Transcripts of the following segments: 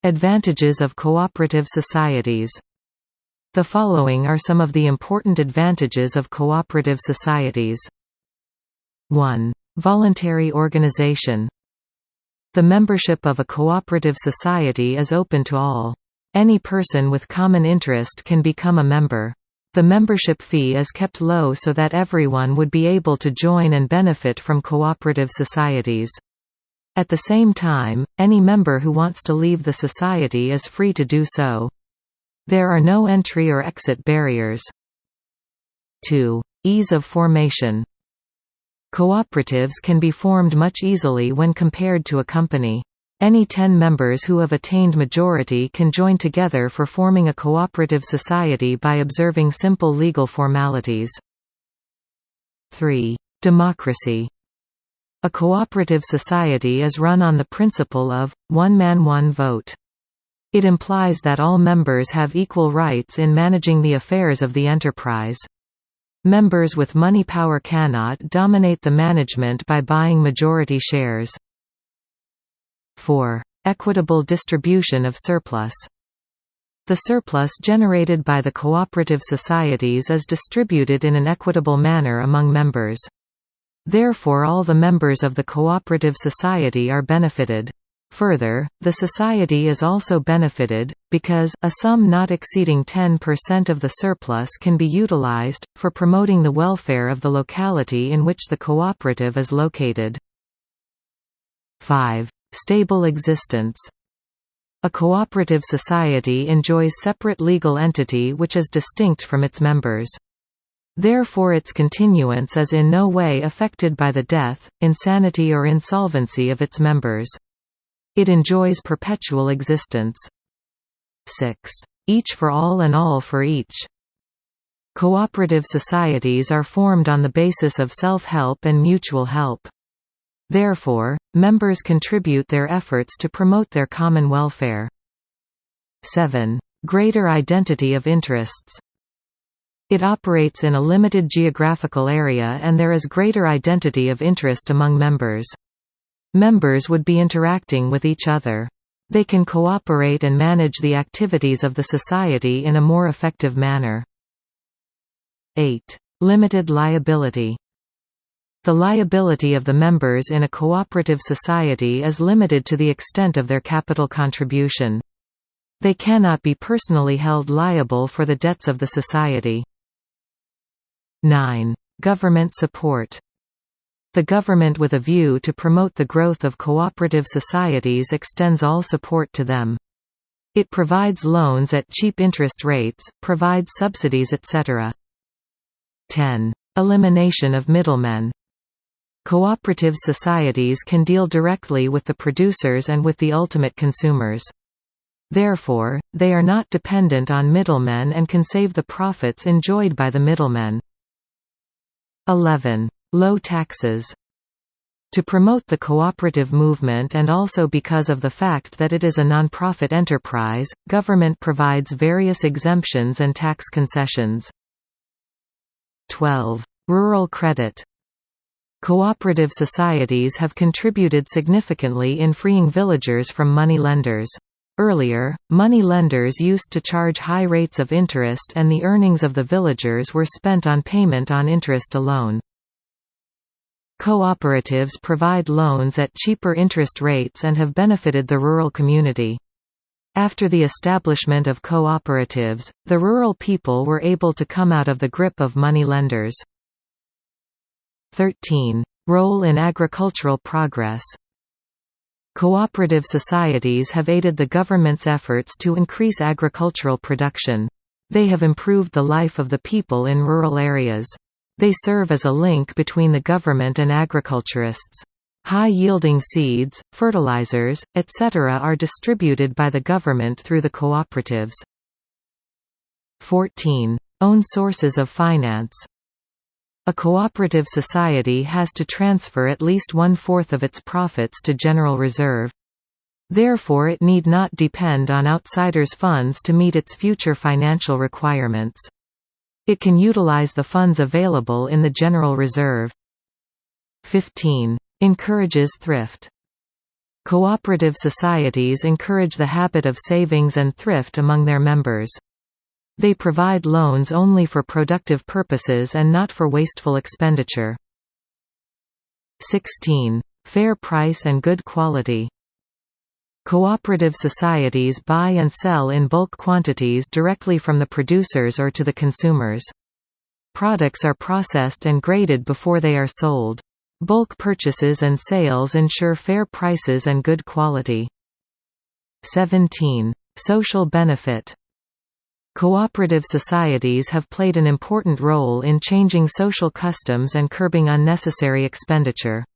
Advantages of cooperative societies. The following are some of the important advantages of cooperative societies. 1. Voluntary organization. The membership of a cooperative society is open to all. Any person with common interest can become a member. The membership fee is kept low so that everyone would be able to join and benefit from cooperative societies. At the same time, any member who wants to leave the society is free to do so. There are no entry or exit barriers. 2. Ease of formation. Cooperatives can be formed much easily when compared to a company. Any 10 members who have attained majority can join together for forming a cooperative society by observing simple legal formalities. 3. Democracy. A cooperative society is run on the principle of, one man one vote. It implies that all members have equal rights in managing the affairs of the enterprise. Members with money power cannot dominate the management by buying majority shares. 4. Equitable distribution of surplus. The surplus generated by the cooperative societies is distributed in an equitable manner among members. Therefore, all the members of the cooperative society are benefited. Further, the society is also benefited, because, a sum not exceeding 10% of the surplus can be utilized, for promoting the welfare of the locality in which the cooperative is located. 5. Stable existence. A cooperative society enjoys separate legal entity which is distinct from its members. Therefore its continuance is in no way affected by the death, insanity or insolvency of its members. It enjoys perpetual existence. 6. Each for all and all for each. Cooperative societies are formed on the basis of self-help and mutual help. Therefore, members contribute their efforts to promote their common welfare. 7. Greater identity of interests. It operates in a limited geographical area and there is greater identity of interest among members. Members would be interacting with each other. They can cooperate and manage the activities of the society in a more effective manner. 8. Limited liability. The liability of the members in a cooperative society is limited to the extent of their capital contribution. They cannot be personally held liable for the debts of the society. 9. Government support. The government, with a view to promote the growth of cooperative societies, extends all support to them. It provides loans at cheap interest rates, provides subsidies, etc. 10. Elimination of middlemen. Cooperative societies can deal directly with the producers and with the ultimate consumers. Therefore, they are not dependent on middlemen and can save the profits enjoyed by the middlemen. 11. Low taxes. To promote the cooperative movement and also because of the fact that it is a non-profit enterprise, government provides various exemptions and tax concessions. 12. Rural credit. Cooperative societies have contributed significantly in freeing villagers from money lenders. Earlier, money lenders used to charge high rates of interest and the earnings of the villagers were spent on payment on interest alone. Cooperatives provide loans at cheaper interest rates and have benefited the rural community. After the establishment of cooperatives, the rural people were able to come out of the grip of money lenders. 13. Role in agricultural progress. Cooperative societies have aided the government's efforts to increase agricultural production. They have improved the life of the people in rural areas. They serve as a link between the government and agriculturists. High-yielding seeds, fertilizers, etc. are distributed by the government through the cooperatives. 14. Own sources of finance. A cooperative society has to transfer at least 1/4 of its profits to general reserve. Therefore it need not depend on outsiders' funds to meet its future financial requirements. It can utilize the funds available in the general reserve. 15. Encourages thrift. Cooperative societies encourage the habit of savings and thrift among their members. They provide loans only for productive purposes and not for wasteful expenditure. 16. Fair price and good quality. Cooperative societies buy and sell in bulk quantities directly from the producers or to the consumers. Products are processed and graded before they are sold. Bulk purchases and sales ensure fair prices and good quality. 17. Social benefit. Cooperative societies have played an important role in changing social customs and curbing unnecessary expenditure.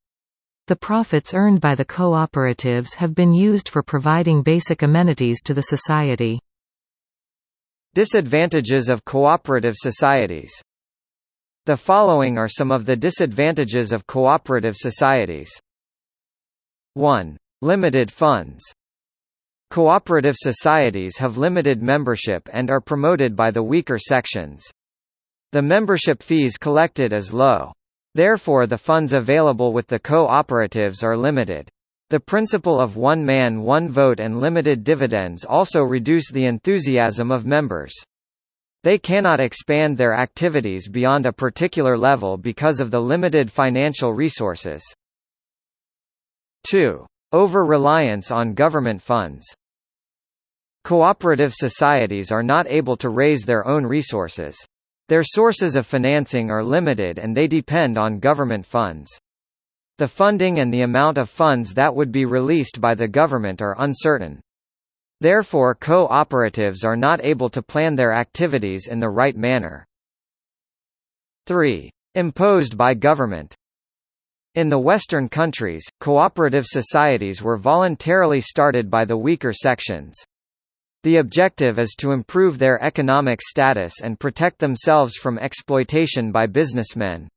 The profits earned by the cooperatives have been used for providing basic amenities to the society. Disadvantages of cooperative societies. The following are some of the disadvantages of cooperative societies. 1. Limited funds. Cooperative societies have limited membership and are promoted by the weaker sections. The membership fees collected is low. Therefore the funds available with the cooperatives are limited. The principle of one man one vote and limited dividends also reduce the enthusiasm of members. They cannot expand their activities beyond a particular level because of the limited financial resources. 2. Over-reliance on government funds. Cooperative societies are not able to raise their own resources. Their sources of financing are limited and they depend on government funds. The funding and the amount of funds that would be released by the government are uncertain. Therefore cooperatives are not able to plan their activities in the right manner. 3. Imposed by government. In the Western countries, cooperative societies were voluntarily started by the weaker sections. The objective is to improve their economic status and protect themselves from exploitation by businessmen.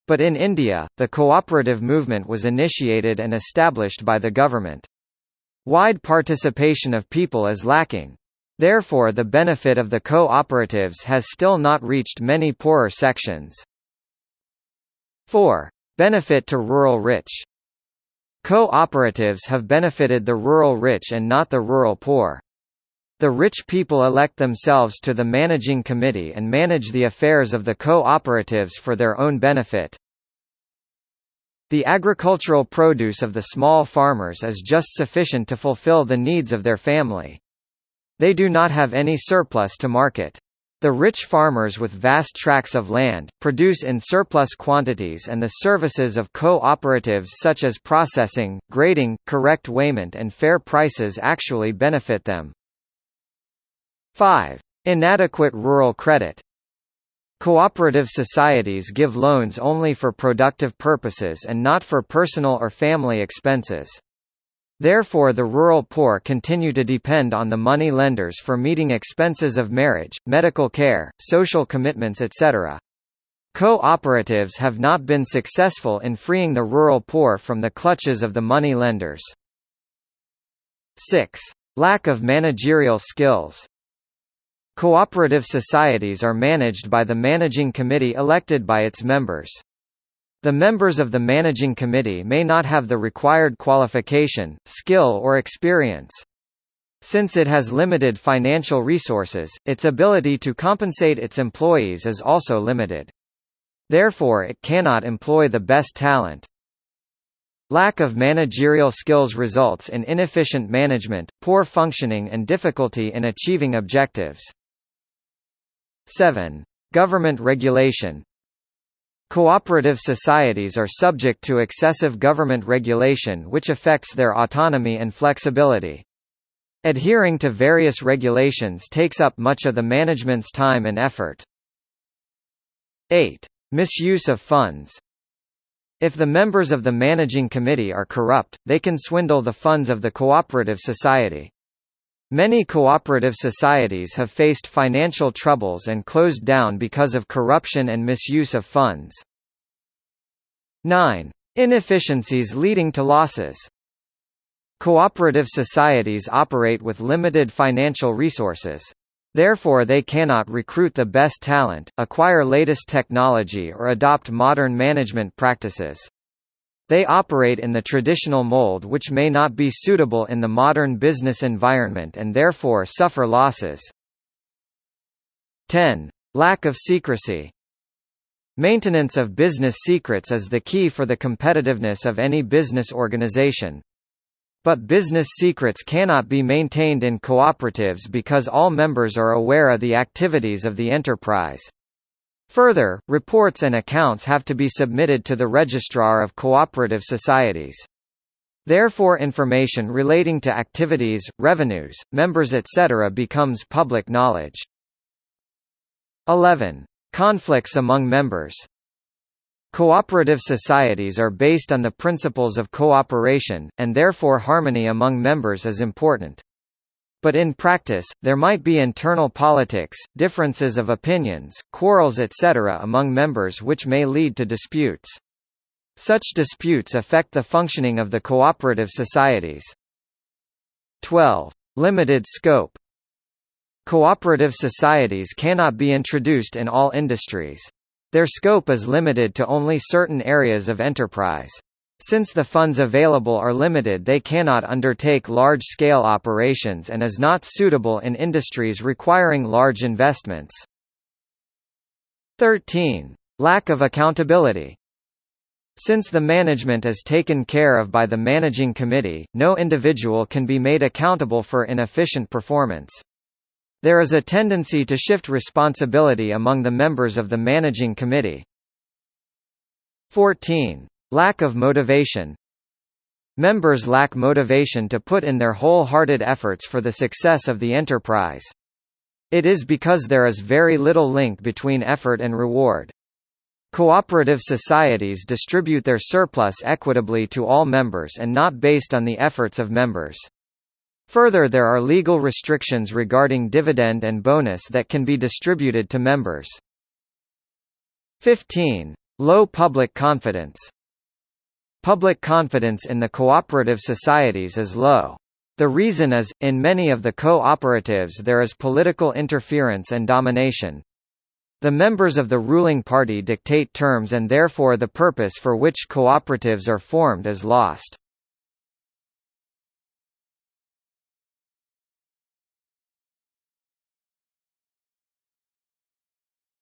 But in India, the cooperative movement was initiated and established by the government. Wide participation of people is lacking. Therefore the benefit of the cooperatives has still not reached many poorer sections. 4. Benefit to rural rich. Cooperatives have benefited the rural rich and not the rural poor. The rich people elect themselves to the managing committee and manage the affairs of the cooperatives for their own benefit. The agricultural produce of the small farmers is just sufficient to fulfill the needs of their family. They do not have any surplus to market. The rich farmers with vast tracts of land, produce in surplus quantities and the services of cooperatives such as processing, grading, correct weighment and fair prices actually benefit them. 5. Inadequate rural credit. Cooperative societies give loans only for productive purposes and not for personal or family expenses. Therefore the rural poor continue to depend on the money lenders for meeting expenses of marriage, medical care, social commitments etc. Cooperatives have not been successful in freeing the rural poor from the clutches of the money lenders. 6. Lack of managerial skills. Cooperative societies are managed by the managing committee elected by its members. The members of the managing committee may not have the required qualification, skill or experience. Since it has limited financial resources, its ability to compensate its employees is also limited. Therefore it cannot employ the best talent. Lack of managerial skills results in inefficient management, poor functioning and difficulty in achieving objectives. 7. Government regulation. Cooperative societies are subject to excessive government regulation which affects their autonomy and flexibility. Adhering to various regulations takes up much of the management's time and effort. 8. Misuse of funds. If the members of the managing committee are corrupt, they can swindle the funds of the cooperative society. Many cooperative societies have faced financial troubles and closed down because of corruption and misuse of funds. 9. Inefficiencies leading to losses. Cooperative societies operate with limited financial resources. Therefore they cannot recruit the best talent, acquire latest technology or adopt modern management practices. They operate in the traditional mold, which may not be suitable in the modern business environment and therefore suffer losses. 10. Lack of secrecy. Maintenance of business secrets is the key for the competitiveness of any business organization. But business secrets cannot be maintained in cooperatives because all members are aware of the activities of the enterprise. Further, reports and accounts have to be submitted to the registrar of cooperative societies. Therefore, information relating to activities, revenues, members etc. becomes public knowledge. 11. Conflicts among members. Cooperative societies are based on the principles of cooperation, and therefore harmony among members is important. But in practice, there might be internal politics, differences of opinions, quarrels etc. among members which may lead to disputes. Such disputes affect the functioning of the cooperative societies. 12. Limited scope. Cooperative societies cannot be introduced in all industries. Their scope is limited to only certain areas of enterprise. Since the funds available are limited, they cannot undertake large-scale operations and is not suitable in industries requiring large investments. 13. Lack of accountability. Since the management is taken care of by the managing committee, no individual can be made accountable for inefficient performance. There is a tendency to shift responsibility among the members of the managing committee. 14. Lack of motivation. Members lack motivation to put in their wholehearted efforts for the success of the enterprise. It is because there is very little link between effort and reward. Cooperative societies distribute their surplus equitably to all members and not based on the efforts of members. Further, there are legal restrictions regarding dividend and bonus that can be distributed to members. 15. Low public confidence. Public confidence in the cooperative societies is low. The reason is, in many of the cooperatives there is political interference and domination. The members of the ruling party dictate terms and therefore the purpose for which cooperatives are formed is lost.